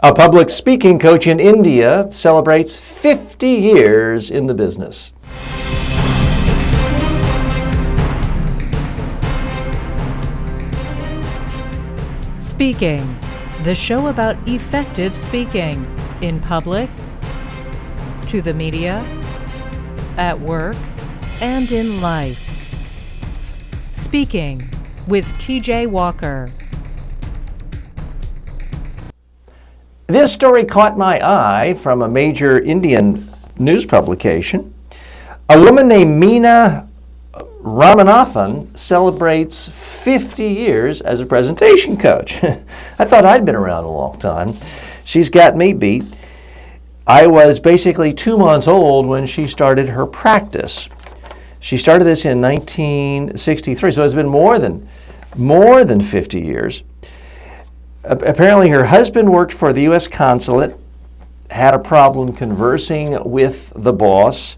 A public speaking coach in India celebrates 50 years in the business. Speaking, the show about effective speaking in public, to the media, at work, and in life. Speaking with TJ Walker. This story caught my eye from a major Indian news publication. A woman named Meena Ramanathan celebrates 50 years as a presentation coach. I thought I'd been around a long time. She's got me beat. I was basically 2 months old when she started her practice. She started this in 1963, so it's been more than 50 years. Apparently her husband worked for the U.S. consulate, had a problem conversing with the boss.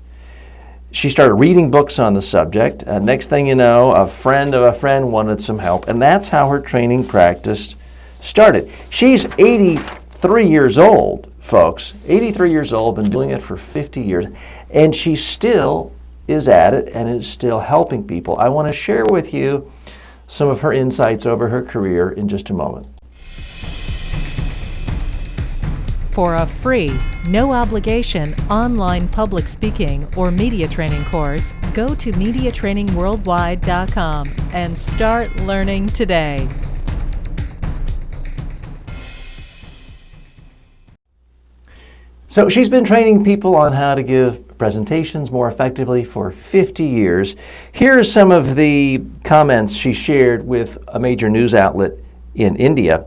She started reading books on the subject. Next thing you know, a friend of a friend wanted some help, and that's how her training practice started. She's 83 years old, folks. 83 years old, been doing it for 50 years, and she still is at it and is still helping people. I want to share with you some of her insights over her career in just a moment. For a free, no obligation online public speaking or media training course, go to MediaTrainingWorldwide.com and start learning today. So she's been training people on how to give presentations more effectively for 50 years. Here are some of the comments she shared with a major news outlet in India.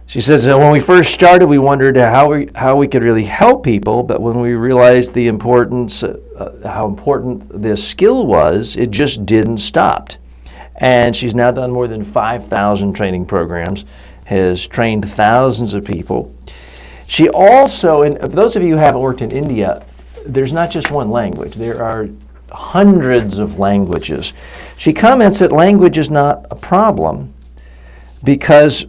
She says, when we first started, we wondered how we could really help people, but when we realized the importance, how important this skill was, it just didn't stop. And she's now done more than 5,000 training programs, has trained thousands of people. She also, and for those of you who haven't worked in India, there's not just one language. There are hundreds of languages. She comments that language is not a problem because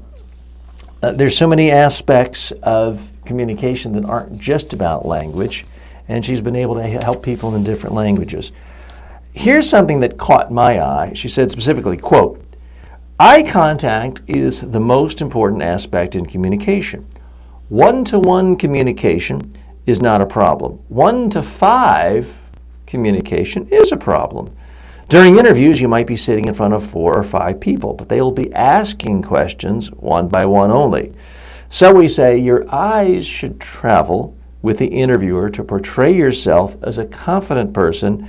there's so many aspects of communication that aren't just about language, and she's been able to help people in different languages. Here's something that caught my eye. She said specifically, quote, "Eye contact is the most important aspect in communication. One-to-one communication is not a problem. 1-to-5 communication is a problem. During interviews, you might be sitting in front of 4 or 5 people, but they will be asking questions one by one only. So we say your eyes should travel with the interviewer to portray yourself as a confident person,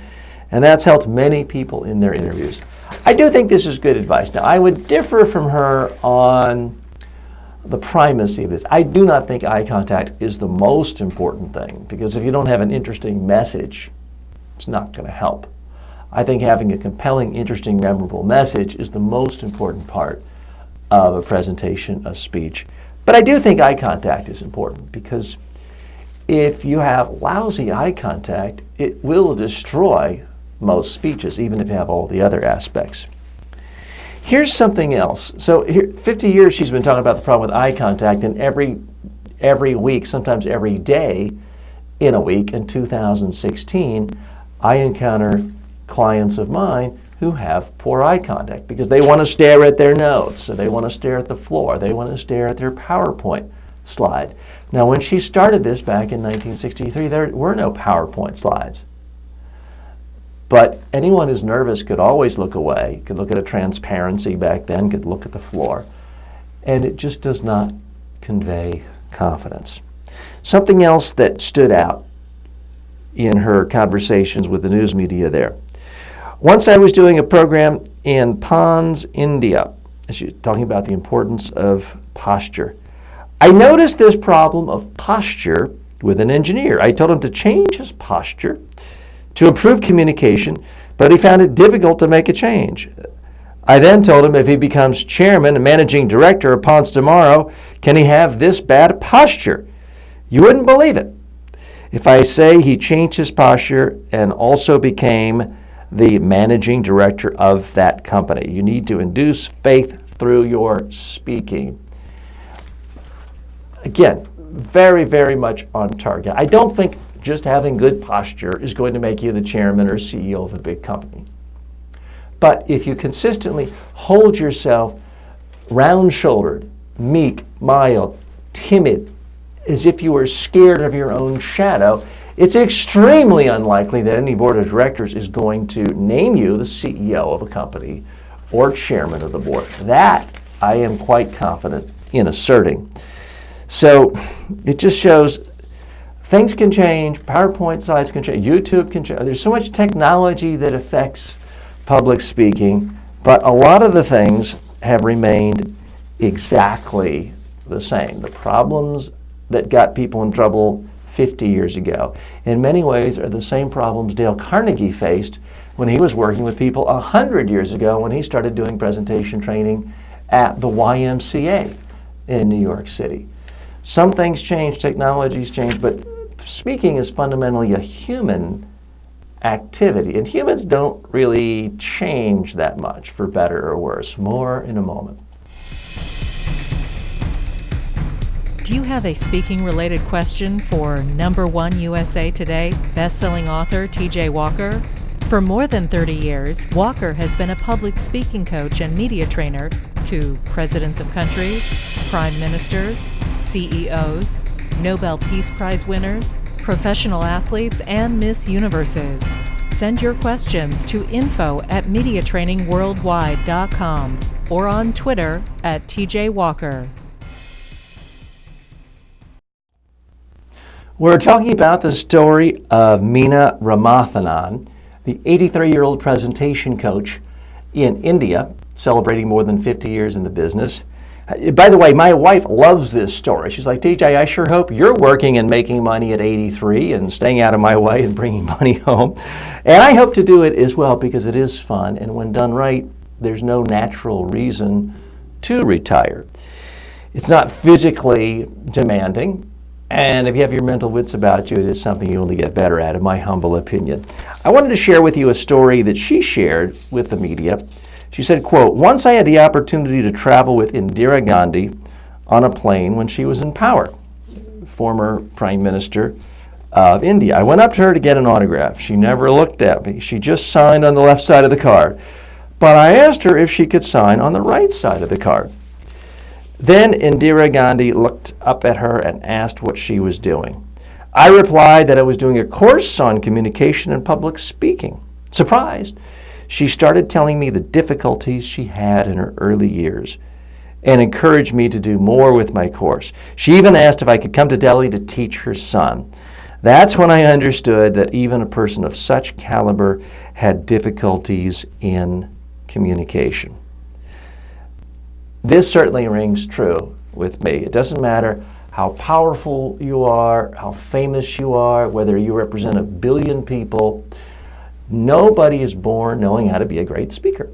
and that's helped many people in their interviews." I do think this is good advice. Now, I would differ from her on the primacy of this. I do not think eye contact is the most important thing, because if you don't have an interesting message, it's not going to help. I think having a compelling, interesting, memorable message is the most important part of a presentation, a speech. But I do think eye contact is important, because if you have lousy eye contact, it will destroy most speeches, even if you have all the other aspects. Here's something else. So here, 50 years she's been talking about the problem with eye contact, and every week, sometimes every day in a week, in 2016, I encounter clients of mine who have poor eye contact because they want to stare at their notes, or they want to stare at the floor, they want to stare at their PowerPoint slide. Now, when she started this back in 1963, there were no PowerPoint slides. But anyone who's nervous could always look away, could look at a transparency back then, could look at the floor, and it just does not convey confidence. Something else that stood out in her conversations with the news media there. Once I was doing a program in Ponds, India. She was talking about the importance of posture. I noticed this problem of posture with an engineer. I told him to change his posture to improve communication, but he found it difficult to make a change. I then told him if he becomes chairman and managing director of Ponds tomorrow, can he have this bad posture? You wouldn't believe it. If I say he changed his posture and also became the managing director of that company. You need to induce faith through your speaking. Again, very, very much on target. I don't think just having good posture is going to make you the chairman or CEO of a big company. But if you consistently hold yourself round-shouldered, meek, mild, timid, as if you were scared of your own shadow, it's extremely unlikely that any board of directors is going to name you the CEO of a company or chairman of the board. That I am quite confident in asserting. So it just shows things can change, PowerPoint slides can change, YouTube can change. There's so much technology that affects public speaking, but a lot of the things have remained exactly the same. The problems that got people in trouble 50 years ago, in many ways, are the same problems Dale Carnegie faced when he was working with people 100 years ago when he started doing presentation training at the YMCA in New York City. Some things change, technologies change, but speaking is fundamentally a human activity, and humans don't really change that much, for better or worse. More in a moment. Do you have a speaking-related question for #1 USA Today best-selling author T.J. Walker? For more than 30 years, Walker has been a public speaking coach and media trainer to presidents of countries, prime ministers, CEOs, Nobel Peace Prize winners, professional athletes, and Miss Universes. Send your questions to info@mediatrainingworldwide.com or on Twitter @TJWalker. We're talking about the story of Meena Ramathanan, the 83-year-old presentation coach in India, celebrating more than 50 years in the business. By the way, my wife loves this story. She's like, TJ, I sure hope you're working and making money at 83 and staying out of my way and bringing money home. And I hope to do it as well because it is fun. And when done right, there's no natural reason to retire. It's not physically demanding. And if you have your mental wits about you, it is something you only get better at, in my humble opinion. I wanted to share with you a story that she shared with the media. She said, quote, once I had the opportunity to travel with Indira Gandhi on a plane when she was in power, former Prime Minister of India. I went up to her to get an autograph. She never looked at me. She just signed on the left side of the card. But I asked her if she could sign on the right side of the card. Then Indira Gandhi looked up at her and asked what she was doing. I replied that I was doing a course on communication and public speaking. Surprised, she started telling me the difficulties she had in her early years and encouraged me to do more with my course. She even asked if I could come to Delhi to teach her son. That's when I understood that even a person of such caliber had difficulties in communication. This certainly rings true with me. It doesn't matter how powerful you are, how famous you are, whether you represent 1 billion people. Nobody is born knowing how to be a great speaker.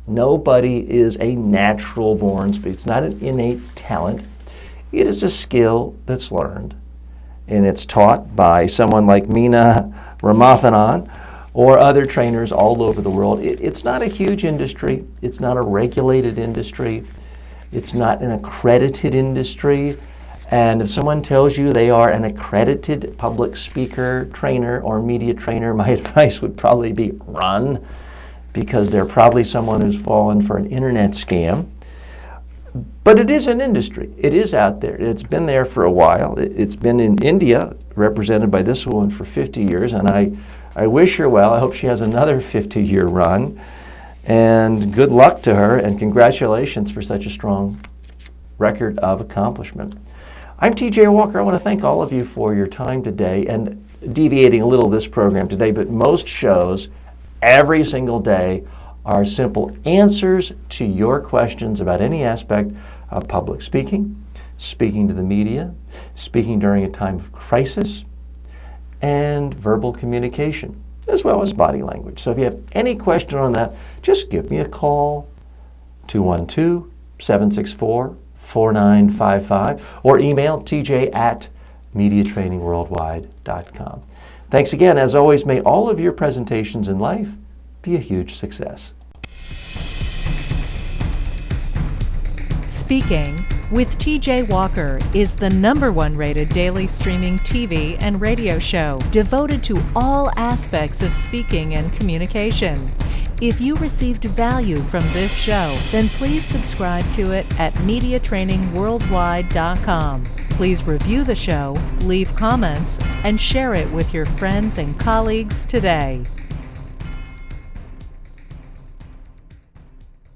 Nobody is a natural born speaker. It's not an innate talent. It is a skill that's learned. And it's taught by someone like Meena Ramathanan or other trainers all over the world. It's not a huge industry. It's not a regulated industry. It's not an accredited industry. And if someone tells you they are an accredited public speaker, trainer, or media trainer, my advice would probably be run, because they're probably someone who's fallen for an internet scam. But it is an industry. It is out there. It's been there for a while. It's been in India, represented by this woman, for 50 years, and I wish her well. I hope she has another 50-year run. And good luck to her, and congratulations for such a strong record of accomplishment. I'm T.J. Walker. I want to thank all of you for your time today, and deviating a little this program today, but most shows every single day are simple answers to your questions about any aspect of public speaking, speaking to the media, speaking during a time of crisis, and verbal communication, as well as body language. So if you have any question on that, just give me a call, 212-764-4955, or email tj@mediatrainingworldwide.com. Thanks again. As always, may all of your presentations in life be a huge success. Speaking with TJ Walker is the #1 rated daily streaming TV and radio show devoted to all aspects of speaking and communication. If you received value from this show, then please subscribe to it at MediaTrainingWorldwide.com. Please review the show, leave comments, and share it with your friends and colleagues today.